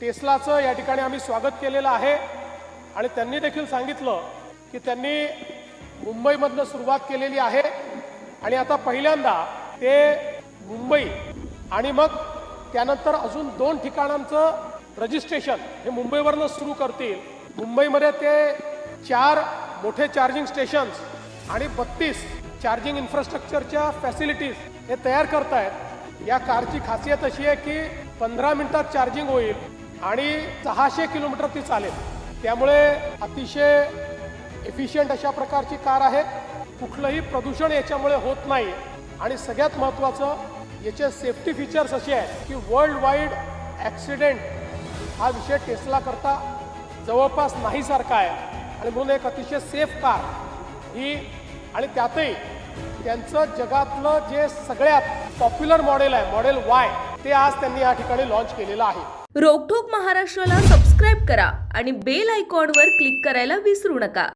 टेस्लाचं या ठिकाणी आम्ही स्वागत केलेलं आहे आणि त्यांनी देखील सांगितलं की त्यांनी मुंबईमधनं सुरुवात केलेली आहे आणि आता पहिल्यांदा ते मुंबई आणि मग त्यानंतर अजून 2 ठिकाणांचं रजिस्ट्रेशन हे मुंबईवरनं सुरू करतील। मुंबईमध्ये ते 4 मोठे चार्जिंग स्टेशन्स आणि 32 चार्जिंग इन्फ्रास्ट्रक्चरच्या फॅसिलिटीज हे तयार करतायत। या कारची खासियत अशी आहे की 15 मिनिटात चार्जिंग होईल आणि 600 किलोमीटर ती चालेल, त्यामुळे अतिशय एफिशियंट अशा प्रकारची कार आहे। कुठलंही प्रदूषण याच्यामुळे होत नाही आणि सगळ्यात महत्त्वाचं याचे सेफ्टी फीचर्स असे आहेत की वर्ल्ड वाईड ॲक्सिडेंट हा विषय टेस्ला करता जवळपास नाही सारखा आहे आणि म्हणून एक अतिशय सेफ कार ही आणि त्यातही त्यांचं जगातलं जे सगळ्यात पॉप्युलर मॉडेल आहे मॉडेल Y ते आज त्यांनी या ठिकाणी लॉन्च केलेलं आहे। रोकठोक महाराष्ट्राला सबस्क्राईब करा आणि बेल आयकॉनवर क्लिक करायला विसरू नका।